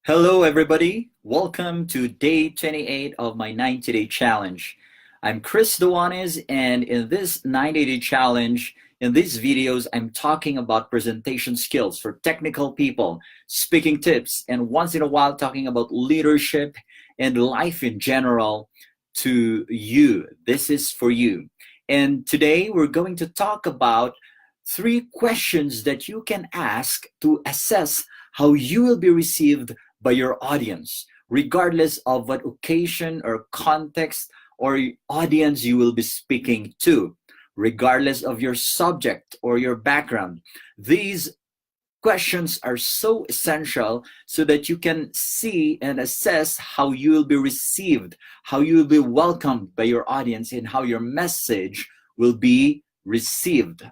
Hello, everybody. Welcome to day 28 of my 90-day challenge. I'm Chris Dao-anis, and in this 90-day challenge, in these videos, I'm talking about presentation skills for technical people, speaking tips, and once in a while, talking about leadership and life in general to you. This is for you. And today, we're going to talk about 3 questions that you can ask to assess how you will be received by your audience, regardless of what occasion or context or audience you will be speaking to, regardless of your subject or your background. These questions are so essential so that you can see and assess how you will be received, how you will be welcomed by your audience, and how your message will be received.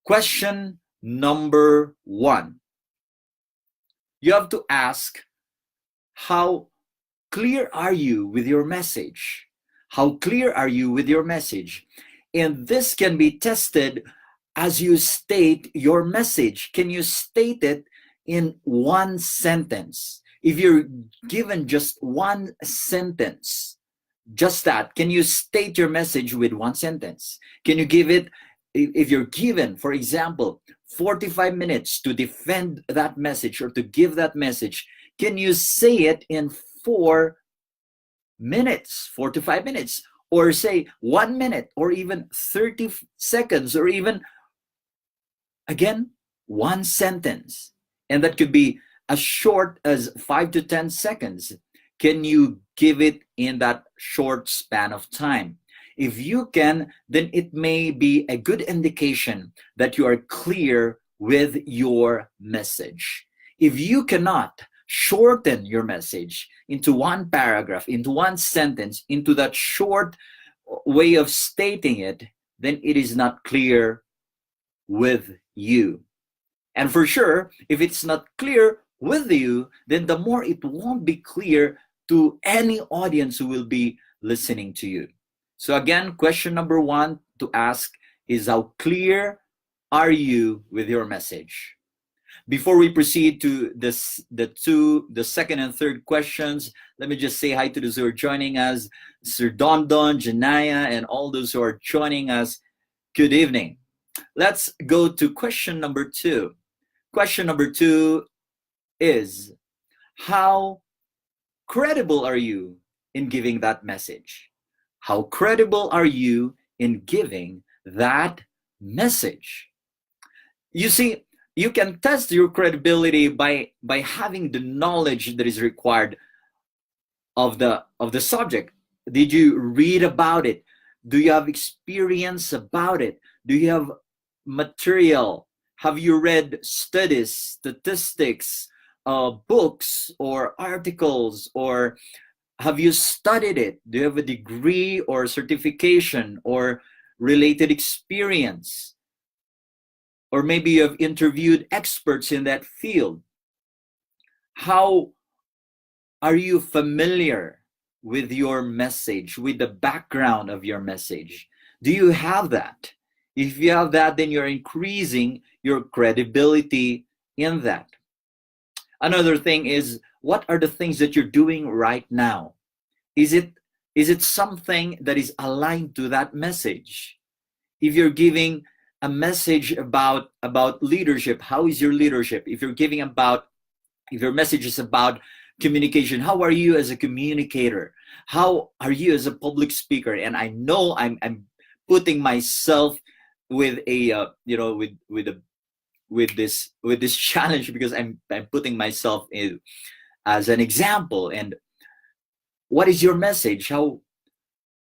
Question number 1. You have to ask, how clear are you with your message? How clear are you with your message? And this can be tested as you state your message. Can you state it in one sentence? If you're given just one sentence, just that, can you state your message with one sentence? Can you give it, if you're given, for example, 45 minutes to defend that message or to give that message, can you say it in 4 minutes, 4 to 5 minutes, or say 1 minute, or even 30 seconds, or even, again, one sentence? And that could be as short as 5 to 10 seconds. Can you give it in that short span of time? If you can, then it may be a good indication that you are clear with your message. If you cannot shorten your message into one paragraph, into one sentence, into that short way of stating it, then it is not clear with you. And for sure, if it's not clear with you, then the more it won't be clear to any audience who will be listening to you. So again, question number 1 to ask is, how clear are you with your message? Before we proceed to the second and third questions, let me just say hi to those who are joining us, Sir Don, Janaya, and all those who are joining us. Good evening. Let's go to question number 2. Question number 2 is, how credible are you in giving that message? How credible are you in giving that message? You see, you can test your credibility by having the knowledge that is required of the subject. Did you read about it? Do you have experience about it? Do you have material? Have you read studies, statistics, books or articles, or have you studied it? Do you have a degree or certification or related experience? Or maybe you have interviewed experts in that field. How are you familiar with your message, with the background of your message? Do you have that? If you have that, then you're increasing your credibility in that. Another thing is, what are the things that you're doing right now? Is it something that is aligned to that message? If you're giving a message about leadership, how is your leadership? If your message is about communication, how are you as a communicator? How are you as a public speaker? And I know I'm putting myself with a with this challenge, because I'm putting myself in as an example. And what is your message?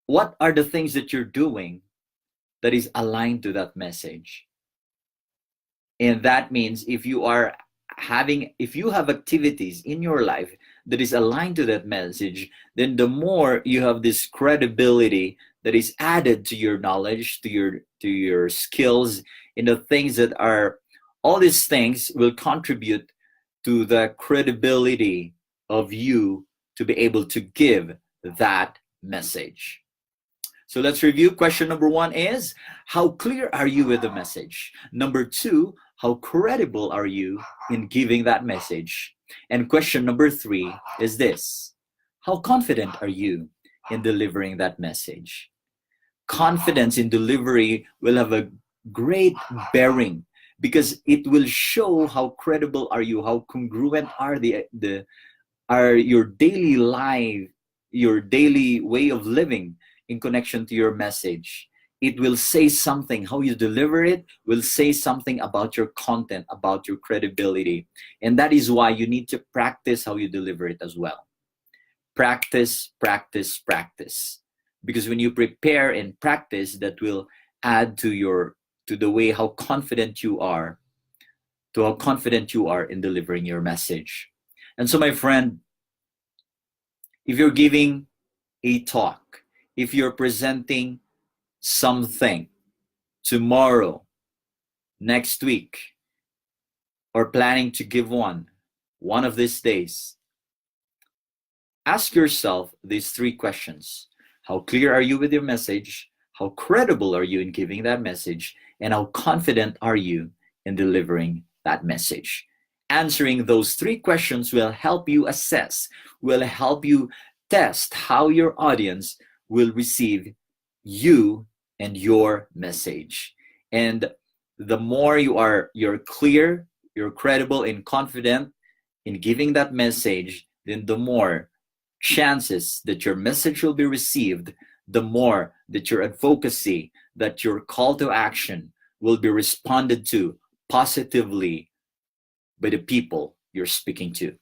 What are the things that you're doing that is aligned to that message? And that means if you have activities in your life that is aligned to that message, then the more you have this credibility that is added to your knowledge, to your skills, in the things that are, all these things will contribute to the credibility of you to be able to give that message. So let's review. Question number 1 is, how clear are you with the message? Number 2, How credible are you in giving that message? And question number three is this: how confident are you in delivering that message? Confidence in delivery will have a great bearing because it will show how credible are you, how congruent are the are your daily life, your daily way of living in connection to your message. It will say something. How you deliver it will say something about your content, about your credibility. And that is why you need to practice how you deliver it as well. Practice, practice, practice. Because when you prepare and practice, that will add to your to the way how confident you are, to how confident you are in delivering your message. And so, my friend, if you're giving a talk, if you're presenting something tomorrow, next week, or planning to give one of these days, ask yourself these three questions. How clear are you with your message? How credible are you in giving that message? And how confident are you in delivering that message? Answering those three questions will help you assess, will help you test how your audience will receive you and your message. And the more you're clear, you're credible and confident in giving that message, then the more chances that your message will be received, the more that your advocacy, that your call to action will be responded to positively by the people you're speaking to.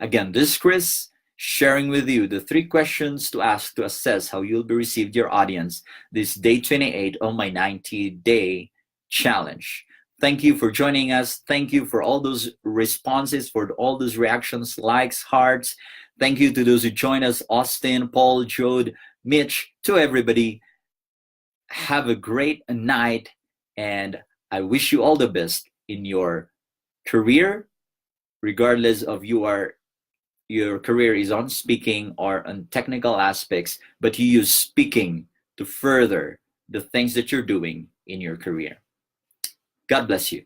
Again, this is Chris sharing with you the three questions to ask to assess how you'll be received your audience this day 28 of my 90-day challenge. Thank you for joining us. Thank you for all those responses, for all those reactions, likes, hearts. Thank you to those who joined us, Austin, Paul, Jode, Mitch, to everybody. Have a great night, and I wish you all the best in your career, regardless of your career is on speaking or on technical aspects, but you use speaking to further the things that you're doing in your career. God bless you.